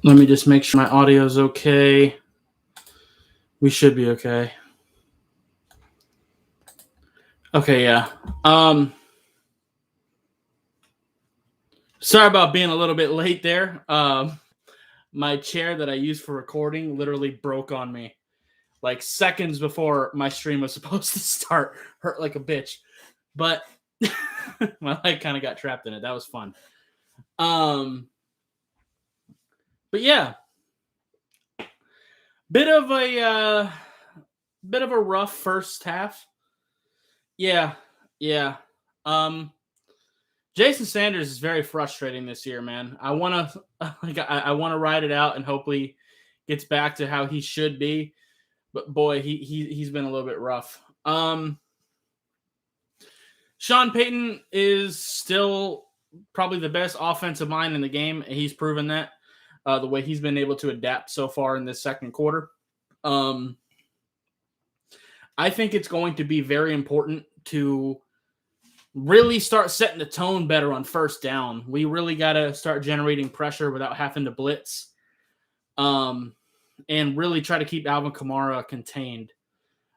Let me just make sure my audio is okay. We should be okay. Okay, yeah. Sorry about being a little bit late there. My chair that I use for recording literally broke on me like seconds before my stream was supposed to start. Hurt like a bitch. But my leg kind of got trapped in it. That was fun. But yeah. Bit of a rough first half. Yeah. Jason Sanders is very frustrating this year, man. I want to ride it out and hopefully gets back to how he should be. But boy, he's been a little bit rough. Sean Payton is still probably the best offensive mind in the game. He's proven that the way he's been able to adapt so far in this second quarter. I think it's going to be very important to really start setting the tone better on first down. We really got to start generating pressure without having to blitz. And really try to keep Alvin Kamara contained.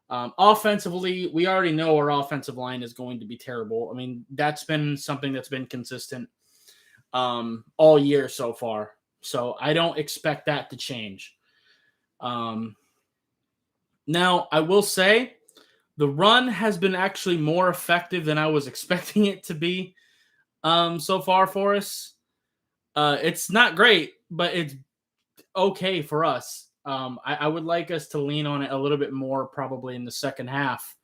Offensively, we already know our offensive line is going to be terrible. I mean, that's been something that's been consistent all year so far. So I don't expect that to change. Now, I will say the run has been actually more effective than I was expecting it to be so far for us. It's not great, but it's okay for us. I would like us to lean on it a little bit more probably in the second half,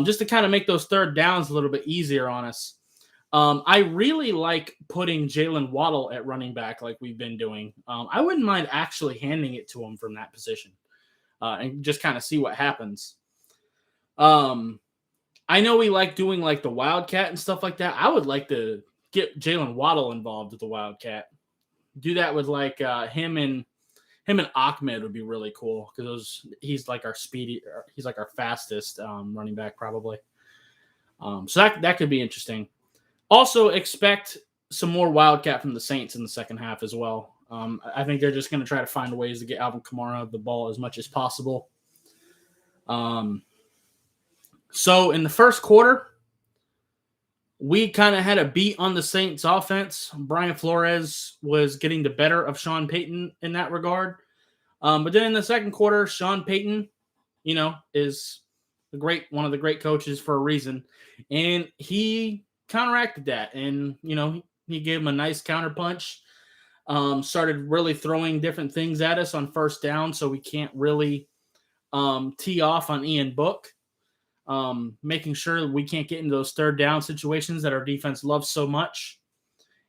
just to kind of make those third downs a little bit easier on us. I really like putting Jalen Waddle at running back like we've been doing. I wouldn't mind actually handing it to him from that position and just kind of see what happens. I know we like doing like the Wildcat and stuff like that. I would like to get Jalen Waddle involved with the Wildcat. Do that with like him and Ahmed would be really cool because he's like our fastest running back probably. So that could be interesting. Also expect some more Wildcat from the Saints in the second half as well. I think they're just going to try to find ways to get Alvin Kamara the ball as much as possible. So in the first quarter, we kind of had a beat on the Saints offense. Brian Flores was getting the better of Sean Payton in that regard. But then in the second quarter, Sean Payton, is one of the great coaches for a reason. And he counteracted that. And, he gave him a nice counterpunch. Started really throwing different things at us on first down so we can't really tee off on Ian Book. Making sure we can't get into those third down situations that our defense loves so much.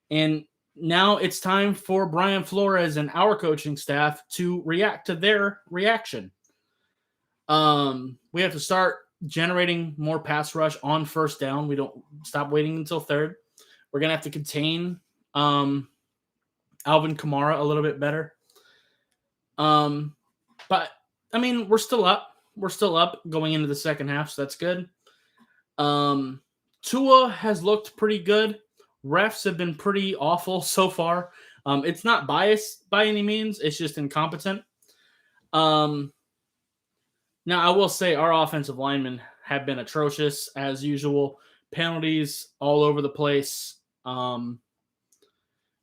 And now it's time for Brian Flores and our coaching staff to react to their reaction. We have to start generating more pass rush on first down. We don't stop waiting until third. We're going to have to contain Alvin Kamara a little bit better. But, I mean, we're still up. We're still up going into the second half, so that's good. Tua has looked pretty good. Refs have been pretty awful so far. It's not biased by any means. It's just incompetent. Now, I will say our offensive linemen have been atrocious as usual. Penalties all over the place. No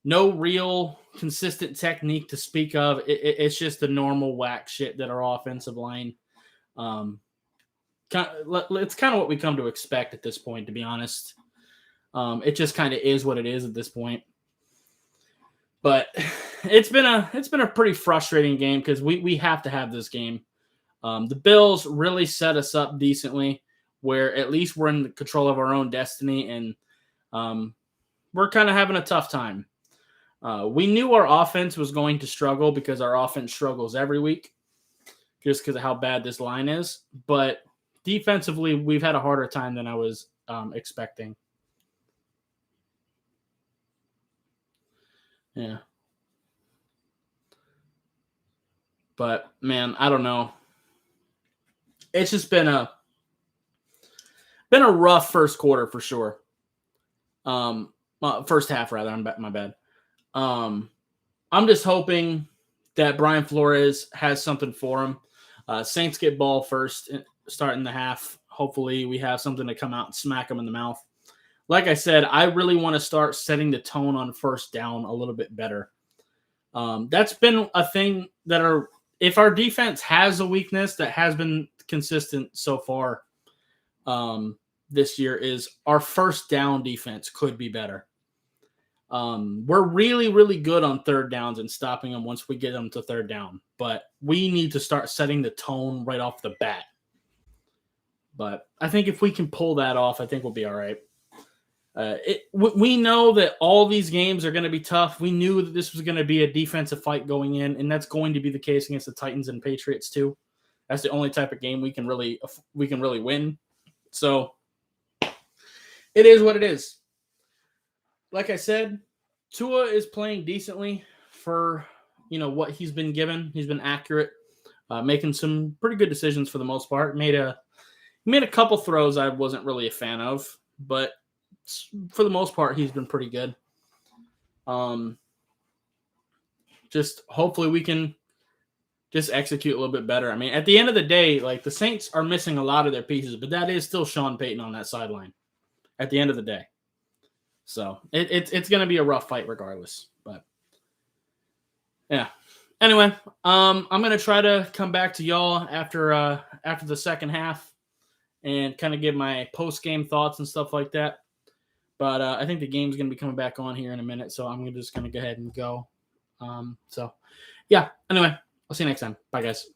real consistent technique to speak of. It's just the normal whack shit that our offensive line it's kind of what we come to expect at this point, to be honest. It just kind of is what it is at this point. But it's been a pretty frustrating game because we have to have this game. The Bills really set us up decently, where at least we're in control of our own destiny, and we're kind of having a tough time. We knew our offense was going to struggle because our offense struggles every week, just because of how bad this line is. But defensively, we've had a harder time than I was expecting. Yeah. But, man, I don't know. It's just been a rough first quarter for sure. First half, rather. My bad. I'm just hoping that Brian Flores has something for him. Saints get ball first, starting the half. Hopefully, we have something to come out and smack them in the mouth. Like I said, I really want to start setting the tone on first down a little bit better. That's been a thing if our defense has a weakness that has been consistent so far this year, is our first down defense could be better. We're really, really good on third downs and stopping them once we get them to third down, but we need to start setting the tone right off the bat. But I think if we can pull that off, I think we'll be all right. We know that all these games are going to be tough. We knew that this was going to be a defensive fight going in, and that's going to be the case against the Titans and Patriots too. That's the only type of game we can really win. So it is what it is. Like I said, Tua is playing decently for what he's been given. He's been accurate, making some pretty good decisions for the most part. Made a couple throws I wasn't really a fan of, but for the most part, he's been pretty good. Just hopefully we can just execute a little bit better. I mean, at the end of the day, like, the Saints are missing a lot of their pieces, but that is still Sean Payton on that sideline at the end of the day. So it's going to be a rough fight regardless. But yeah. Anyway, I'm going to try to come back to y'all after the second half and kind of give my post-game thoughts and stuff like that. But I think the game's going to be coming back on here in a minute, so I'm just going to go ahead and go. So, yeah. Anyway, I'll see you next time. Bye, guys.